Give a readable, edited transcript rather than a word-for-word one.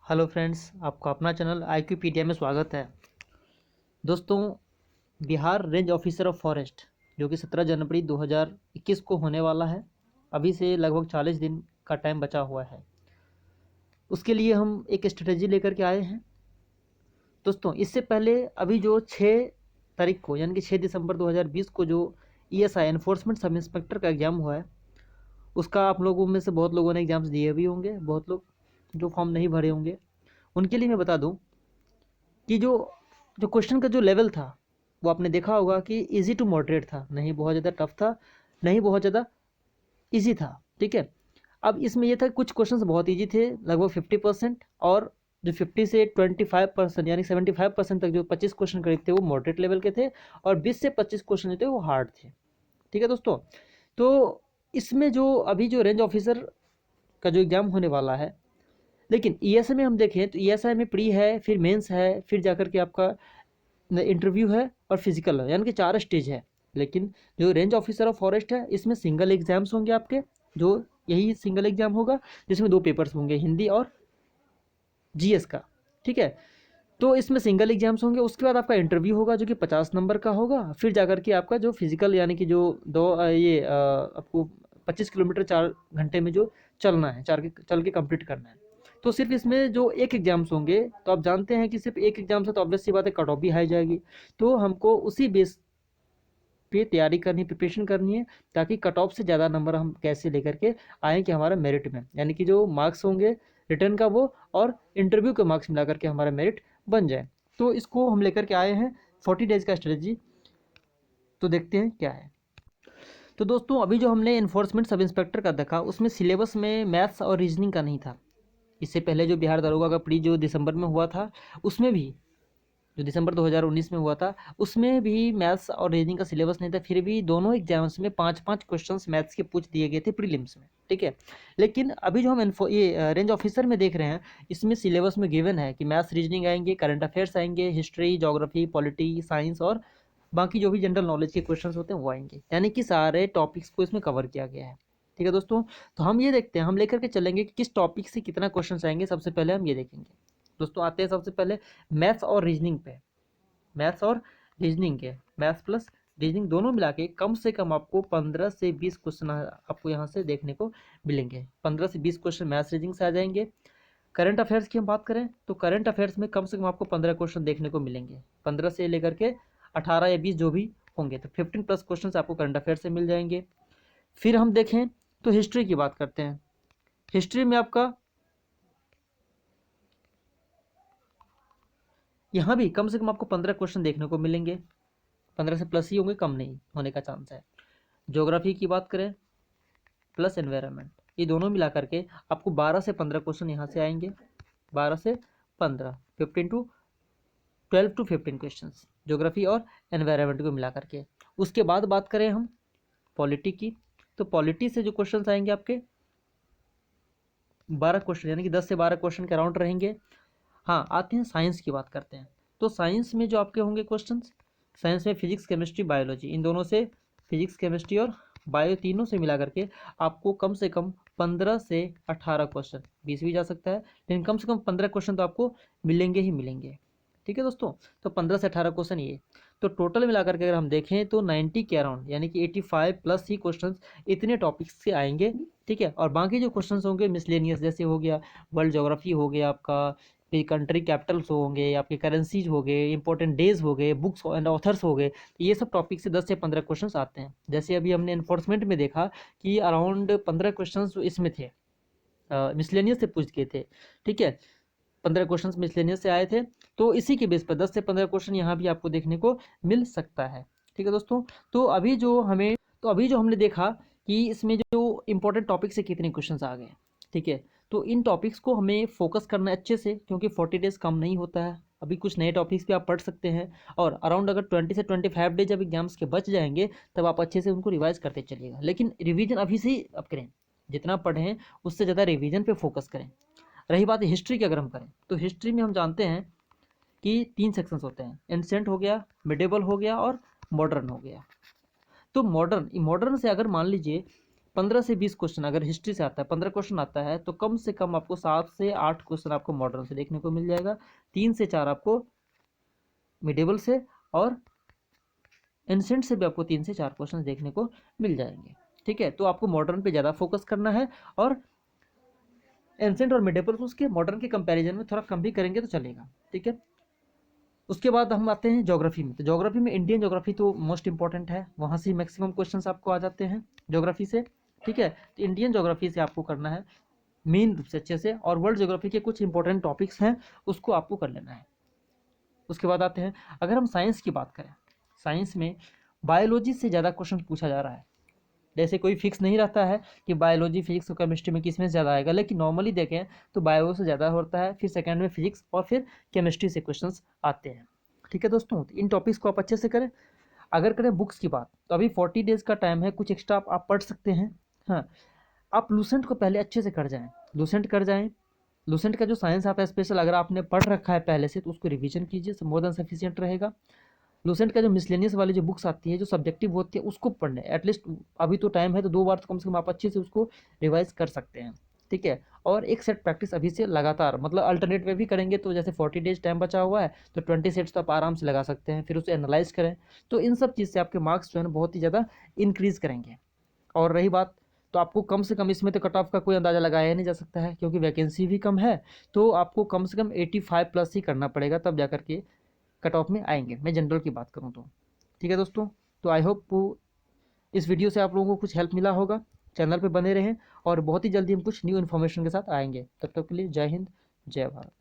Hello friends, आपका अपना channel IQpedia में स्वागत है। दोस्तों, Bihar range officer of forest जो कि 17 जनवरी 2021 को होने वाला है, अभी से लगभग 40 दिन का टाइम बचा हुआ है। उसके लिए हम एक स्ट्रेटजी लेकर के आए हैं। दोस्तों, इससे पहले अभी जो 6 तारीख को यानी कि 6 दिसंबर 2020 को जो ESI एनफोर्समेंट सब इंस्पेक्टर का एग्ज़ाम हुआ है, उसका आप लोगों में से बहुत लोगों ने एग्ज़ाम्स दिए भी होंगे, बहुत लोग जो फॉर्म नहीं भरे होंगे। उनके लिए मैं बता दूं कि जो जो क्वेश्चन का जो लेवल था वो आपने देखा होगा कि इजी टू मॉडरेट था, नहीं बहुत ज़्यादा टफ था, नहीं बहुत ज़्यादा इजी था। ठीक है, अब इसमें ये था कि कुछ क्वेश्चंस बहुत इजी थे, लगभग 50%, और जो 50 से 25% यानी 75% तक जो 25 क्वेश्चन करीब थे वो मॉडरेट लेवल के थे, और 20 से 25 क्वेश्चन जो थे वो हार्ड थे। ठीक है दोस्तों, तो इसमें जो अभी जो रेंज ऑफिसर का जो एग्ज़ाम होने वाला है, लेकिन ESI में हम देखें तो ESI में प्री है, फिर मेंस है, फिर जाकर के आपका इंटरव्यू है और फिजिकल है, यानी कि 4 स्टेज है। लेकिन जो रेंज ऑफिसर ऑफ फॉरेस्ट है, इसमें सिंगल एग्जाम्स होंगे आपके, जो यही सिंगल एग्जाम होगा जिसमें 2 पेपर्स होंगे, हिंदी और GS का। ठीक है, तो इसमें सिंगल एग्जाम्स होंगे, उसके बाद आपका इंटरव्यू होगा जो कि 50 नंबर का होगा, फिर जाकर के आपका जो फिजिकल यानी कि जो आपको 25 किलोमीटर 4 घंटे में जो चलना है, चल के कंप्लीट करना है। तो सिर्फ इसमें जो एक एग्जाम्स होंगे, तो आप जानते हैं कि सिर्फ एक एग्जाम से तो ऑब्वियस सी बात है कट ऑफ भी हाई जाएगी। तो हमको उसी बेस पे तैयारी करनी, प्रिपरेशन करनी है, ताकि कट ऑफ से ज़्यादा नंबर हम कैसे लेकर के आएँ कि हमारा मेरिट में, यानी कि जो मार्क्स होंगे रिटर्न का वो और इंटरव्यू के मार्क्स मिला करके हमारा मेरिट बन जाए। तो इसको हम लेकर के आए हैं 40 डेज़ का स्ट्रेटजी। तो देखते हैं क्या है। तो दोस्तों, अभी जो हमने इन्फोर्समेंट सब इंस्पेक्टर का देखा, उसमें सिलेबस में मैथ्स और रीजनिंग का नहीं था। इससे पहले जो बिहार दरोगा का प्री जो दिसंबर में हुआ था, उसमें भी जो दिसंबर 2019 में हुआ था, उसमें भी मैथ्स और रीजनिंग का सिलेबस नहीं था। फिर भी दोनों एग्जाम्स में 5-5 क्वेश्चंस मैथ्स के पूछ दिए गए थे प्रीलिम्स में। ठीक है, लेकिन अभी जो हम ये रेंज ऑफिसर में देख रहे हैं, इसमें सिलेबस में गिवन है कि मैथ्स रीजनिंग आएंगे, करंट अफेयर्स आएंगे, हिस्ट्री, ज्योग्राफी, पॉलिटी, साइंस और बाकी जो भी जनरल नॉलेज के क्वेश्चन होते हैं वो आएंगे, यानी कि सारे टॉपिक्स को इसमें कवर किया गया है। ठीक है दोस्तों, तो हम ये देखते हैं, हम लेकर के चलेंगे कि किस टॉपिक से कितना क्वेश्चन आएंगे। सबसे पहले हम ये देखेंगे दोस्तों, आते हैं सबसे पहले मैथ्स और रीजनिंग पे। मैथ्स और रीजनिंग के, मैथ्स प्लस रीजनिंग दोनों मिला के कम से कम आपको 15 से 20 क्वेश्चन आपको यहाँ से देखने को मिलेंगे। 15 से 20 क्वेश्चन मैथ्स रीजनिंग से आ जाएंगे। करंट अफेयर्स की हम बात करें तो करंट अफेयर्स में कम से कम आपको 15 क्वेश्चन देखने को मिलेंगे, 15 से लेकर के 18 या 20 जो भी होंगे, तो 15 प्लस क्वेश्चन आपको करंट अफेयर से मिल जाएंगे। फिर हम देखें तो हिस्ट्री की बात करते हैं। हिस्ट्री में आपका यहाँ भी कम से कम आपको 15 क्वेश्चन देखने को मिलेंगे, 15 से प्लस ही होंगे, कम नहीं होने का चांस है। ज्योग्राफी की बात करें प्लस एनवायरनमेंट, ये दोनों मिला करके आपको 12 से 15 क्वेश्चन यहाँ से आएंगे। 12 से 15, 12 to 15 क्वेश्चन ज्योग्राफी और एनवायरनमेंट को मिला करके। उसके बाद बात करें हम पॉलिटी की, तो पॉलिटी से जो क्वेश्चन आएंगे आपके 12 क्वेश्चन, यानी कि 10 से 12 क्वेश्चन के अराउंड रहेंगे। हाँ, आते हैं साइंस की बात करते हैं। तो साइंस में जो आपके होंगे क्वेश्चन, साइंस में फिजिक्स, केमिस्ट्री, बायोलॉजी, इन दोनों से, फिजिक्स, केमिस्ट्री और बायो तीनों से मिला करके आपको कम से कम 15 से 18 क्वेश्चन, 20 भी जा सकता है, लेकिन कम से कम 15 क्वेश्चन तो आपको मिलेंगे ही मिलेंगे। ठीक है दोस्तों, तो 15 से 18 क्वेश्चन ये, तो टोटल मिलाकर के अगर हम देखें तो 90 के अराउंड, यानी कि 85 प्लस ही क्वेश्चन इतने टॉपिक्स से आएंगे। ठीक है, और बाकी जो क्वेश्चन होंगे मिसलेनियस, जैसे हो गया वर्ल्ड ज्योग्राफी, हो गया आपका कंट्री कैपिटल्स होंगे, आपके करेंसीज हो गए, इंपॉर्टेंट डेज हो गए, बुक्स एंड ऑथर्स हो गए, तो ये सब टॉपिक से 10 से 15 क्वेश्चंस आते हैं। जैसे अभी हमने एनफोर्समेंट में देखा कि अराउंड 15 क्वेश्चंस इसमें थे, मिसलेनियस से पूछ के थे। ठीक है, 15 क्वेश्चन मिसलेनियस से आए थे, तो इसी के बेस पर 10 से 15 क्वेश्चन यहाँ भी आपको देखने को मिल सकता है। ठीक है दोस्तों, तो अभी जो हमने देखा कि इसमें जो इंपॉर्टेंट टॉपिक से कितने क्वेश्चंस आ गए। ठीक है, तो इन टॉपिक्स को हमें फोकस करना है अच्छे से, क्योंकि 40 डेज कम नहीं होता है। अभी कुछ नए टॉपिक्स भी आप पढ़ सकते हैं, और अराउंड अगर 20 से 25 डेज जब एग्जाम्स के बच जाएंगे, तब आप अच्छे से उनको रिवाइज करते चलिएगा। लेकिन रिवीजन अभी से ही आप करें, जितना पढ़ें उससे ज़्यादा रिवीजन पे फोकस करें। रही बात हिस्ट्री की, अगर हम करें तो हिस्ट्री में हम जानते हैं कि 3 सेक्शंस होते हैं, एंशिएंट हो गया, मिडेवल हो गया और मॉडर्न हो गया। तो मॉडर्न मॉडर्न से अगर मान लीजिए 15 से 20 क्वेश्चन अगर हिस्ट्री से आता है, 15 क्वेश्चन आता है तो कम से कम आपको 7 से 8 क्वेश्चन आपको मॉडर्न से देखने को मिल जाएगा, 3 से 4 आपको मिडेबल से, और एंशिएंट से भी आपको 3 से 4 क्वेश्चन देखने को मिल जाएंगे। ठीक है, तो आपको मॉडर्न पे ज़्यादा फोकस करना है, और एंशिएंट और मिडेबल को उसके मॉडर्न के कंपैरिजन में थोड़ा कम भी करेंगे तो चलेगा। ठीक है, उसके बाद हम आते हैं ज्योग्राफी में। तो ज्योग्राफी में इंडियन ज्योग्राफी तो मोस्ट इंपॉर्टेंट है, वहाँ से मैक्सिमम क्वेश्चंस आपको आ जाते हैं ज्योग्राफी से। ठीक है, तो इंडियन ज्योग्राफी से आपको करना है मेन रूप से अच्छे से, और वर्ल्ड ज्योग्राफी के कुछ इंपॉर्टेंट टॉपिक्स हैं उसको आपको कर लेना है। उसके बाद आते हैं, अगर हम साइंस की बात करें, साइंस में बायोलॉजी से ज़्यादा क्वेश्चन पूछा जा रहा है। जैसे कोई फिक्स नहीं रहता है कि बायोलॉजी, फिजिक्स और केमिस्ट्री में किस में ज़्यादा आएगा, लेकिन नॉर्मली देखें तो बायो से ज़्यादा होता है, फिर सेकंड में फिजिक्स, और फिर केमिस्ट्री से क्वेश्चंस आते हैं। ठीक है दोस्तों, तो इन टॉपिक्स को आप अच्छे से करें। अगर करें बुक्स की बात, तो अभी 40 डेज़ का टाइम है, कुछ एक्स्ट्रा आप पढ़ सकते हैं। हाँ, आप लूसेंट को पहले अच्छे से कर जाएँ, लूसेंट कर जाएँ। लूसेंट का जो साइंस आता है स्पेशल, अगर आपने पढ़ रखा है पहले से तो उसको रिवीजन कीजिए, मोर देन सफिशिएंट रहेगा। लूसेंट का जो मिसलेनियस वाली जो बुक्स आती है, जो सब्जेक्टिव होती है, उसको पढ़ने एटलीस्ट अभी तो टाइम है तो 2 बार तो कम से कम आप अच्छे से उसको रिवाइज कर सकते हैं। ठीक है, और एक सेट प्रैक्टिस अभी से लगातार, मतलब अल्टरनेट वे भी करेंगे, तो जैसे 40 डेज टाइम बचा हुआ है तो 20 सेट्स तो आप आराम से लगा सकते हैं, फिर उसे एनालाइज करें। तो इन सब चीज़ से आपके मार्क्स जो है ना बहुत ही ज़्यादा इंक्रीज़ करेंगे। और रही बात, तो आपको कम से कम इसमें तो कट ऑफ का कोई अंदाज़ा लगाया नहीं जा सकता है, क्योंकि वैकेंसी भी कम है, तो आपको कम से कम 85 प्लस ही करना पड़ेगा, तब जा करके कट ऑफ में आएंगे, मैं जनरल की बात करूँ तो। ठीक है दोस्तों, तो आई होप इस वीडियो से आप लोगों को कुछ हेल्प मिला होगा। चैनल पे बने रहें, और बहुत ही जल्दी हम कुछ न्यू इन्फॉर्मेशन के साथ आएंगे। तब तक के लिए जय हिंद, जय भारत।